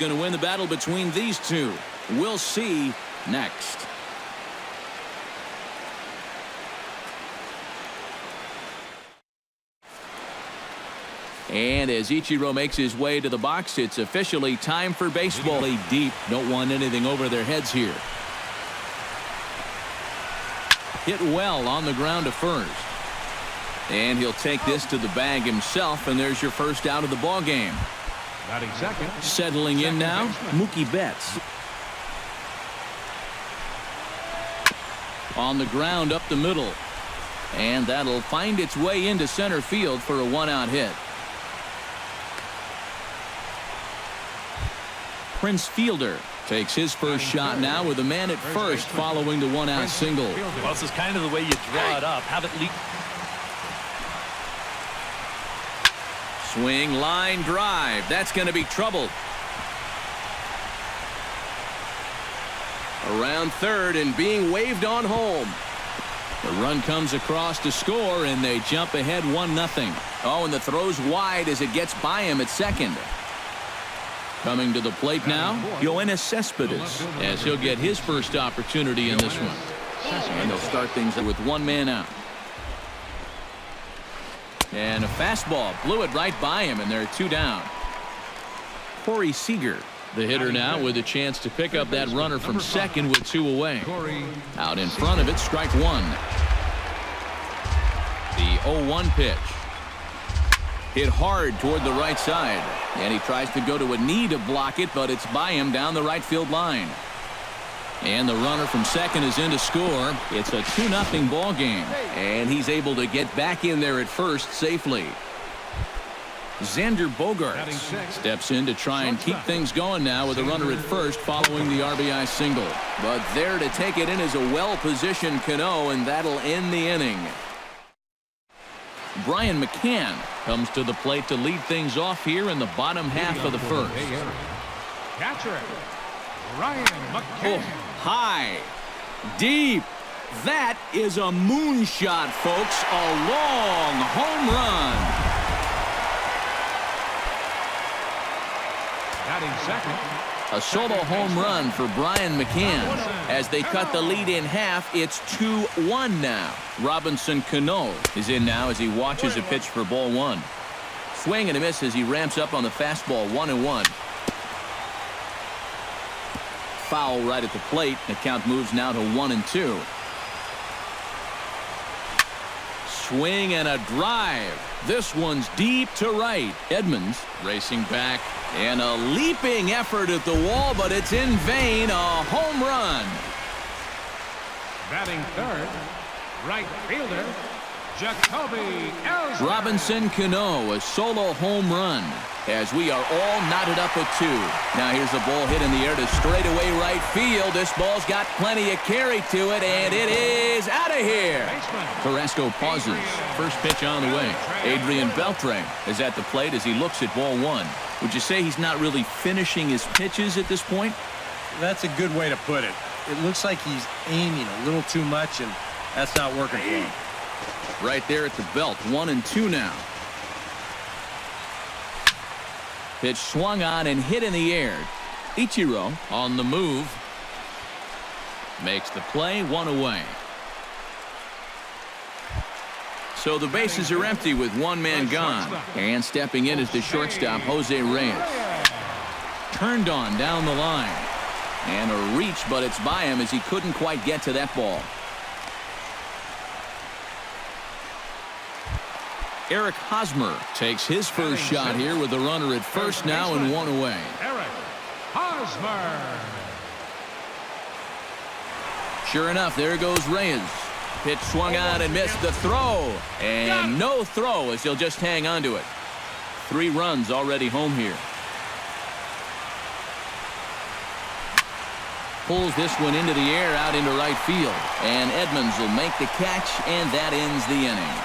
going to win the battle between these two? We'll see next. And as Ichiro makes his way to the box, it's officially time for baseball. Play deep. Don't want anything over their heads here. Hit well on the ground to first. And he'll take this to the bag himself, and there's your first out of the ball game. Settling in now, Mookie Betts. On the ground up the middle. And that'll find its way into center field for a one-out hit. Prince Fielder takes his first shot now with a man at first following the one-out single. Well, this is kind of the way you draw it up. Have it leak. Swing, line, drive. That's going to be trouble. Around third and being waved on home. The run comes across to score, and they jump ahead 1-0. Oh, and the throw's wide as it gets by him at second. Coming to the plate now, Yoenis Cespedes, as he'll get his first opportunity in this one. And they'll start things with one man out. And a fastball blew it right by him, and they're two down. Corey Seager, the hitter now, with a chance to pick up that runner from second with two away. Out in front of it, strike one. The 0-1 pitch. Hit hard toward the right side, and he tries to go to a knee to block it, but it's by him down the right field line. And the runner from second is in to score. It's a 2-0 ball game, and he's able to get back in there at first safely. Xander Bogaerts steps in to try and keep things going now with a runner at first following the RBI single. But there to take it in is a well-positioned Cano, and that'll end the inning. Brian McCann comes to the plate to lead things off here in the bottom half of the first. Catcher, Brian McCann. Oh, high, deep. That is a moonshot, folks. A long home run. Batting second. A solo home run for Brian McCann. As they cut the lead in half, it's 2-1 now. Robinson Cano is in now as he watches a pitch for ball one. Swing and a miss as he ramps up on the fastball, 1-1. Foul right at the plate. The count moves now to 1-2. Swing and a drive. This one's deep to right. Edmonds racing back. And a leaping effort at the wall, but it's in vain. A home run. Batting third, right fielder, Jacoby Ellsbury. Robinson Cano, a solo home run. As we are all knotted up at 2. Now here's the ball hit in the air to straightaway right field. This ball's got plenty of carry to it, and it is out of here. Carrasco pauses. First pitch on the way. Adrian Beltre is at the plate as he looks at ball one. Would you say he's not really finishing his pitches at this point? That's a good way to put it. It looks like he's aiming a little too much, and that's not working for him. Right there at the belt, 1-2 now. Pitch swung on and hit in the air. Ichiro on the move. Makes the play, one away. So the bases are empty with one man gone. And stepping in is the shortstop, Jose Reyes. Turned on down the line. And a reach, but it's by him as he couldn't quite get to that ball. Eric Hosmer takes his first shot here with the runner at first now and one away. Eric Hosmer. Sure enough, there goes Reyes. Pitch swung on and missed the throw. And no throw as he'll just hang on to it. 3 runs already home here. Pulls this one into the air out into right field. And Edmonds will make the catch, and that ends the inning.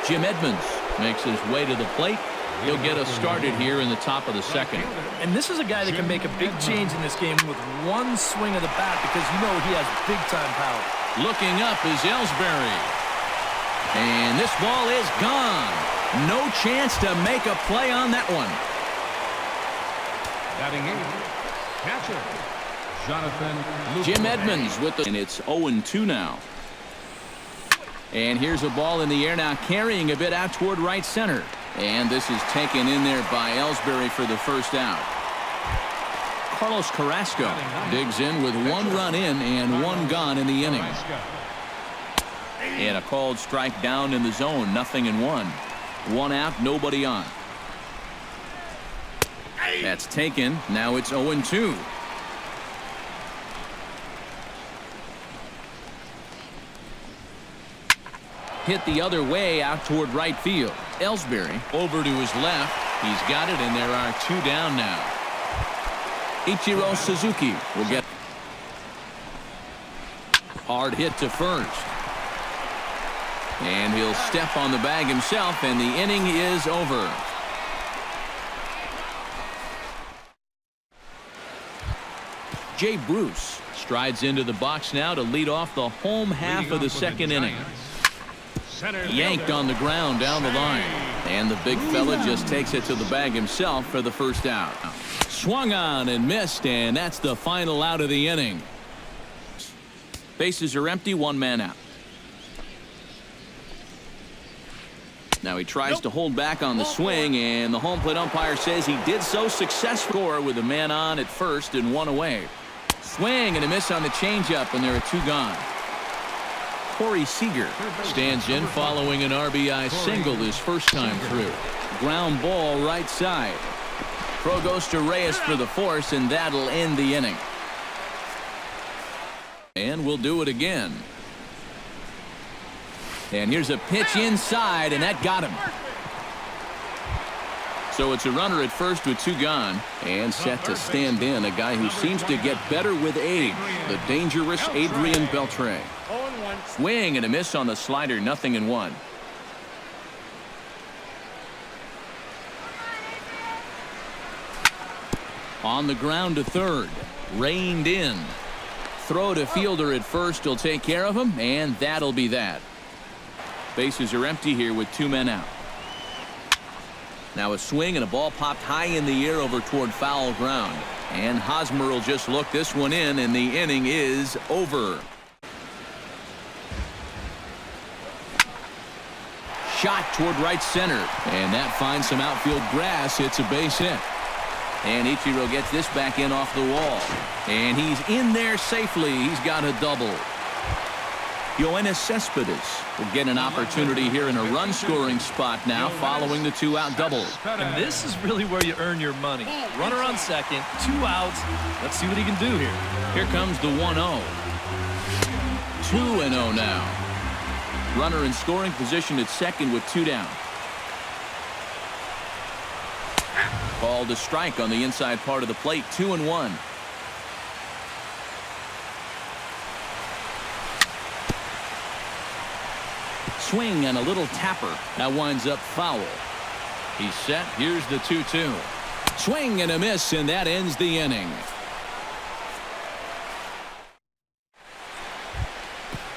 Jim Edmonds makes his way to the plate. He'll get us started here in the top of the second. And this is a guy that can make a big change in this game with one swing of the bat because you know he has big-time power. Looking up is Ellsbury. And this ball is gone. No chance to make a play on that one. Batting 8th, catcher, Jonathan Jim Lucas. Edmonds with the... And it's 0-2 now. And here's a ball in the air now, carrying a bit out toward right center. And this is taken in there by Ellsbury for the first out. Carlos Carrasco digs in with 1 run in and 1 gone in the inning. And a called strike down in the zone, 0-1. 1 out, nobody on. That's taken. Now it's 0-2. Hit the other way out toward right field. Ellsbury over to his left. He's got it, and there are 2 down now. Ichiro Suzuki will get hard hit to first. And he'll step on the bag himself, and the inning is over. Jay Bruce strides into the box now to lead off the home half of the second inning. Yanked on the ground down the line. And the big fella just takes it to the bag himself for the first out. Swung on and missed, and that's the final out of the inning. Bases are empty, 1 man out. Now he tries to hold back on the swing, and the home plate umpire says he did so successfully with a man on at first and 1 away. Swing and a miss on the changeup, and there are 2 gone. Corey Seager stands in following an RBI single his first time through. Ground ball right side. Throw goes to Reyes for the force, and that'll end the inning. And we'll do it again. And here's a pitch inside, and that got him. So it's a runner at first with 2 gone, and set to stand in a guy who seems to get better with age, the dangerous Adrian Beltre. Swing and a miss on the slider, 0-1. On the ground to third, reined in. Throw to fielder at first will take care of him, and that'll be that. Bases are empty here with 2 men out. Now a swing and a ball popped high in the air over toward foul ground. And Hosmer will just look this one in, and the inning is over. Shot toward right center, and that finds some outfield grass. It's a base hit. And Ichiro gets this back in off the wall. And he's in there safely. He's got a double. Yoenis Cespedes will get an opportunity here in a run-scoring spot now following the 2-out double. And this is really where you earn your money. Runner on second, 2 outs. Let's see what he can do here. Here comes the 1-0. 2-0 now. Runner in scoring position at second with 2 down. Called a strike on the inside part of the plate, 2-1. Swing and a little tapper. That winds up foul. He's set. Here's the 2-2. Swing and a miss, and that ends the inning.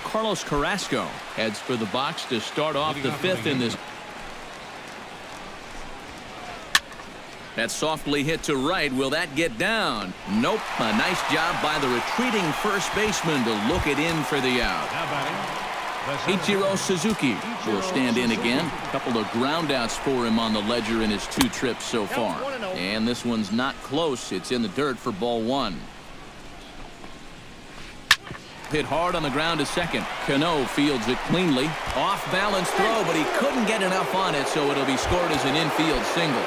Carlos Carrasco heads for the box to start off the 5th in this. That's softly hit to right. Will that get down? Nope. A nice job by the retreating first baseman to look it in for the out. Ichiro Suzuki will stand in again. A couple of groundouts for him on the ledger in his 2 trips so far. And this one's not close. It's in the dirt for ball 1. Hit hard on the ground to second. Cano fields it cleanly. Off balance throw, but he couldn't get enough on it, so it'll be scored as an infield single.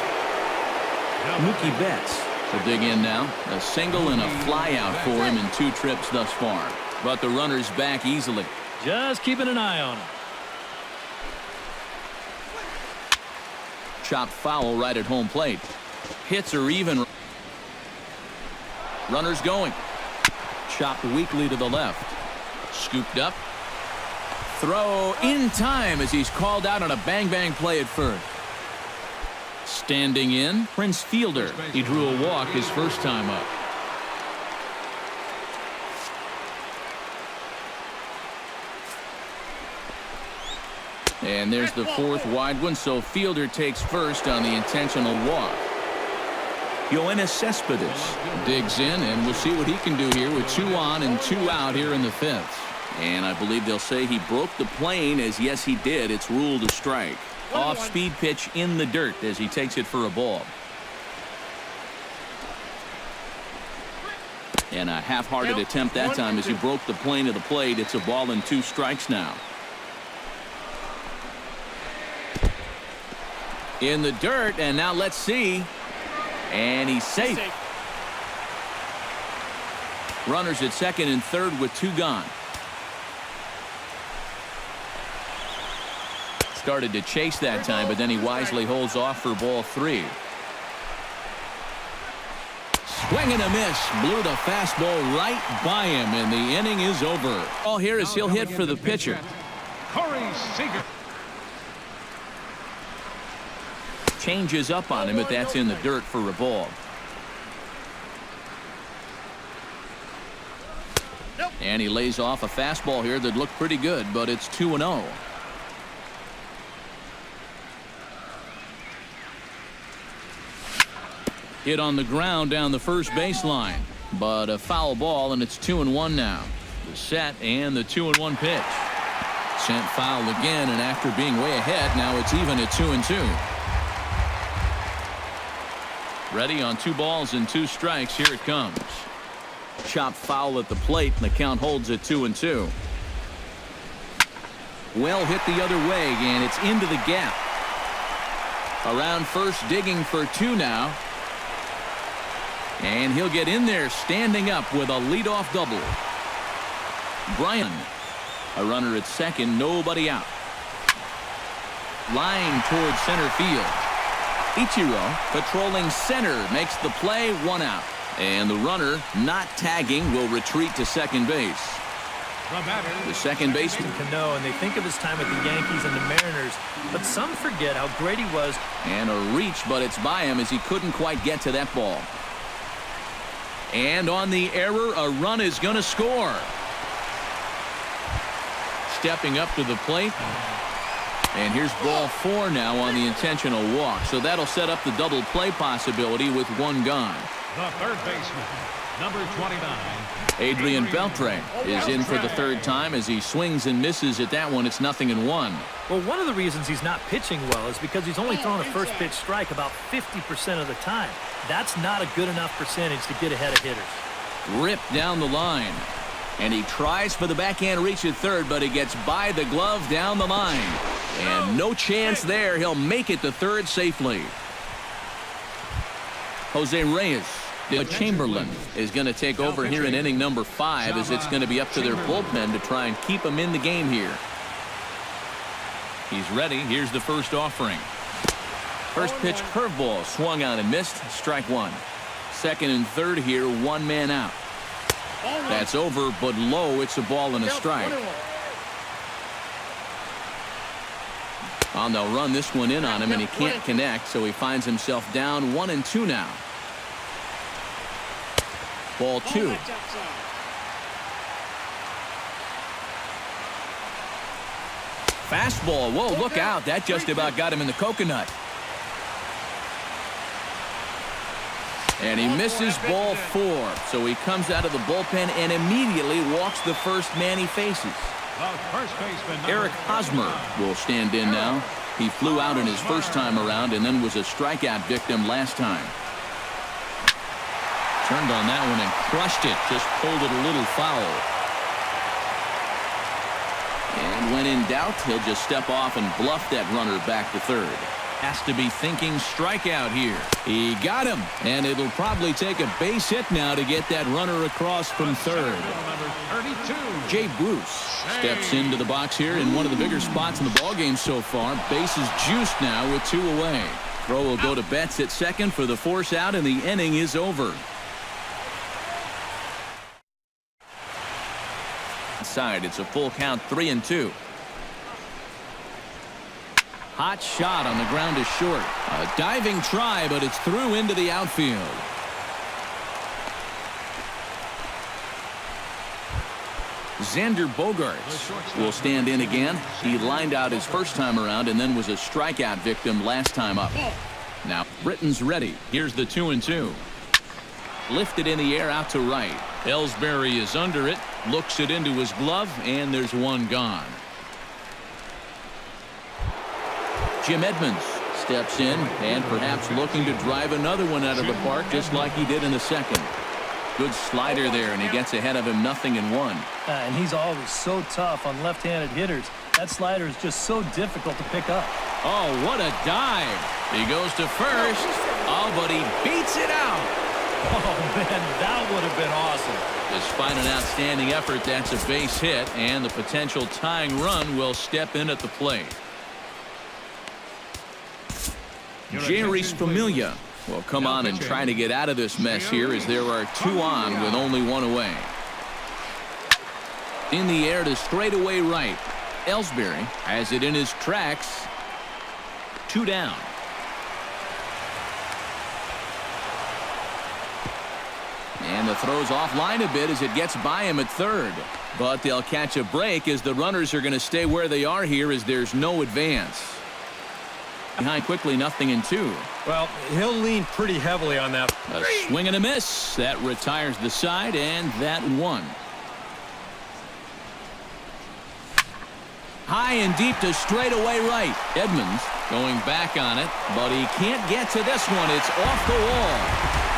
Mookie Betts will dig in now. A single and a fly out for him in 2 trips thus far. But the runner's back easily. Just keeping an eye on him. Chopped foul right at home plate. Hits are even. Runners going. Chopped weakly to the left. Scooped up. Throw in time as he's called out on a bang-bang play at first. Standing in, Prince Fielder. He drew a walk his first time up. And there's the fourth wide one, so fielder takes first on the intentional walk. Yoenis Cespedes digs in, and we'll see what he can do here with 2 on and 2 out here in the 5th. And I believe they'll say he broke the plane, as yes he did. It's ruled a strike. Off-speed pitch in the dirt as he takes it for a ball. And a half-hearted attempt that time as he broke the plane of the plate. It's a ball and 2 strikes now. In the dirt, and now let's see. And he's safe. Runners at second and third with 2 gone. Started to chase that time, but then he wisely holds off for ball 3. Swing and a miss. Blew the fastball right by him, and the inning is over. All here is he'll hit for the pitcher. Corey Seager. Changes up on him, but that's in the dirt for a ball. And he lays off a fastball here that looked pretty good, but it's 2-0. Hit on the ground down the first baseline, but a foul ball, and it's 2-1 now. The set and the 2-1 pitch. Sent foul again, and after being way ahead, now it's even at 2-2. Ready on 2 balls and 2 strikes. Here it comes. Chop foul at the plate, and the count holds at 2-2. Well hit the other way, and it's into the gap. Around first, digging for 2 now. And he'll get in there standing up with a leadoff double. Bryan, a runner at second, nobody out. Line towards center field. Ichiro patrolling center makes the play, 1 out. And the runner not tagging will retreat to second base. The second baseman. Cano, and they think of his time with the Yankees and the Mariners, but some forget how great he was. And a reach, but it's by him as he couldn't quite get to that ball. And on the error, a run is going to score. Stepping up to the plate. And here's ball 4 now on the intentional walk. So that'll set up the double play possibility with 1 gone. The third baseman, number 29. Adrian Beltre is in for the 3rd time as he swings and misses at that one. It's 0-1. Well, one of the reasons he's not pitching well is because he's only thrown a first pitch strike about 50% of the time. That's not a good enough percentage to get ahead of hitters. Ripped down the line. And he tries for the backhand reach at third, but he gets by the glove down the line. And no chance there. He'll make it to third safely. Jose Reyes. Chamberlain is going to take over here in inning number 5 as it's going to be up to their bullpen to try and keep him in the game here. He's ready. Here's the first offering. First pitch curveball swung on and missed. Strike 1. Second and third here, 1 man out. That's over, but low. It's a ball and a strike. And they'll run this one in on him, and he can't connect, so he finds himself down 1-2 now. Ball 2. Fastball. Whoa, look out. That just about got him in the coconut. And he misses ball 4. So he comes out of the bullpen and immediately walks the first man he faces. Eric Hosmer will stand in now. He flew out in his first time around and then was a strikeout victim last time. Turned on that one and crushed it. Just pulled it a little foul. And when in doubt, he'll just step off and bluff that runner back to third. Has to be thinking strikeout here. He got him, and it'll probably take a base hit now to get that runner across from third. Jay Bruce steps into the box here in one of the bigger spots in the ballgame so far. Bases juiced now with 2 away. Throw will go to Betts at second for the force out, and the inning is over. Side, it's a full count, 3-2. Hot shot on the ground is short. A diving try, but it's through into the outfield. Xander Bogaerts will stand in again. He lined out his first time around and then was a strikeout victim last time up. Now Britton's ready. Here's the 2-2. Lifted in the air out to right. Ellsbury is under it. Looks it into his glove, and there's one gone. Jim Edmonds steps in and perhaps looking to drive another one out of the park just like he did in the second. Good slider there, and he gets ahead of him 0-1. And he's always so tough on left-handed hitters. That slider is just so difficult to pick up. Oh, what a dive. He goes to first. Oh, but he beats it out. Oh, man, that would have been awesome. Despite an outstanding effort, that's a base hit, and the potential tying run will step in at the plate. Jerry's Familia will come on and try to get out of this mess here as there are 2 on with only 1 away. In the air to straightaway right. Ellsbury has it in his tracks. 2 down. And the throw's offline a bit as it gets by him at third. But they'll catch a break as the runners are going to stay where they are here as there's no advance. Behind quickly, 0-2. Well, he'll lean pretty heavily on that. A swing and a miss. That retires the side, and that one. High and deep to straightaway right. Edmonds going back on it, but he can't get to this one. It's off the wall.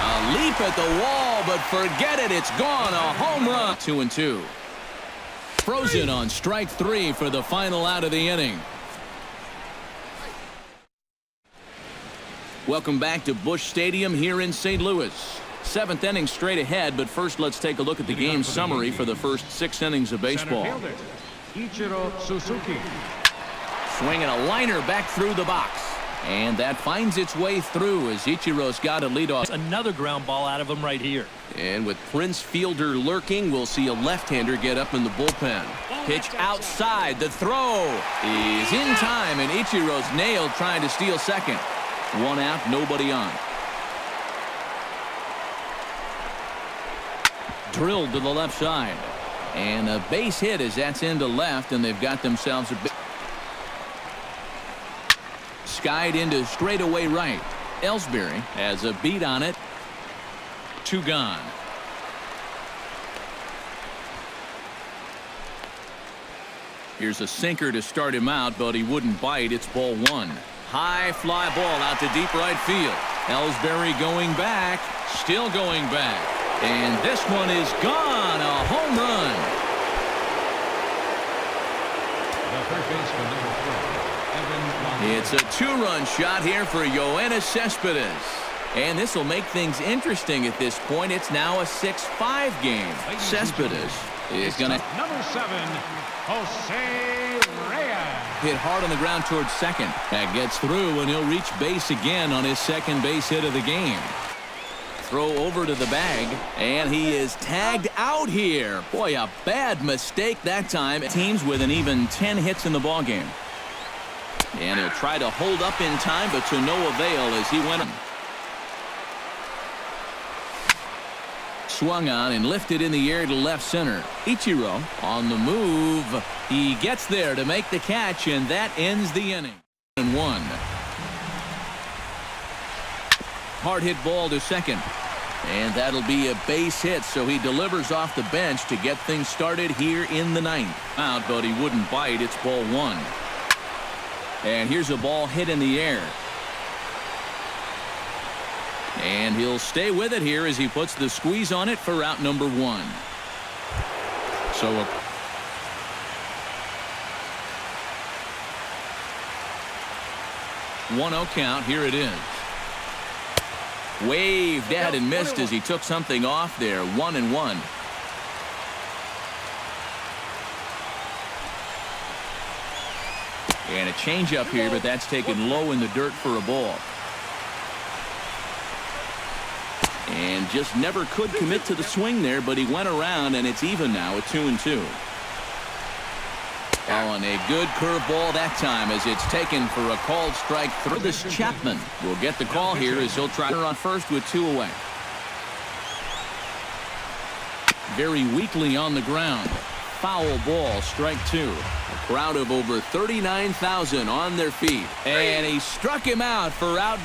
A leap at the wall, but forget it. It's gone. A home run. 2-2. Frozen on strike 3 for the final out of the inning. Welcome back to Busch Stadium here in St. Louis. 7th inning straight ahead, but first let's take a look at the game summary for the first 6 innings of baseball. Ichiro Suzuki. Swinging a liner back through the box. And that finds its way through as Ichiro's got a leadoff. Another ground ball out of him right here. And with Prince Fielder lurking, we'll see a left-hander get up in the bullpen. Pitch outside. The throw is in time, and Ichiro's nailed trying to steal second. 1 out, nobody on. Drilled to the left side. And a base hit as that's into left, and they've got themselves a bit. Skied into straightaway right. Ellsbury has a beat on it. 2 gone. Here's a sinker to start him out, but he wouldn't bite. It's ball 1. High fly ball out to deep right field. Ellsbury going back, still going back. And this one is gone. A home run. The third baseman, number 3, Evan. It's a 2-run shot here for Yoenis Cespedes. And this will make things interesting at this point. It's now a 6-5 game. Cespedes is going to Number 7, Jose Reyes. hit hard on the ground towards second. That gets through, and he'll reach base again on his second base hit of the game. Throw over to the bag, and he is tagged out here. Boy, a bad mistake that time. Teams with an even 10 hits in the ballgame. And he'll try to hold up in time, but to no avail as he went. Swung on and lifted in the air to left center. Ichiro on the move. He gets there to make the catch, and that ends the inning. 1. Hard hit ball to second. And that'll be a base hit, so he delivers off the bench to get things started here in the 9th. Out, but he wouldn't bite. It's ball 1. And here's a ball hit in the air. And he'll stay with it here as he puts the squeeze on it for out number 1. So a 1-0 count. Here it is. Waved at and missed as he took something off there. 1-1. And a changeup here, but that's taken low in the dirt for a ball. And just never could commit to the swing there, but he went around, and it's even now at 2-2. Oh, and a good curveball that time as it's taken for a called strike through. This Chapman will get the call here as he'll try on first with 2 away. Very weakly on the ground. foul ball, strike two. A crowd of over 39,000 on their feet. And he struck him out for out.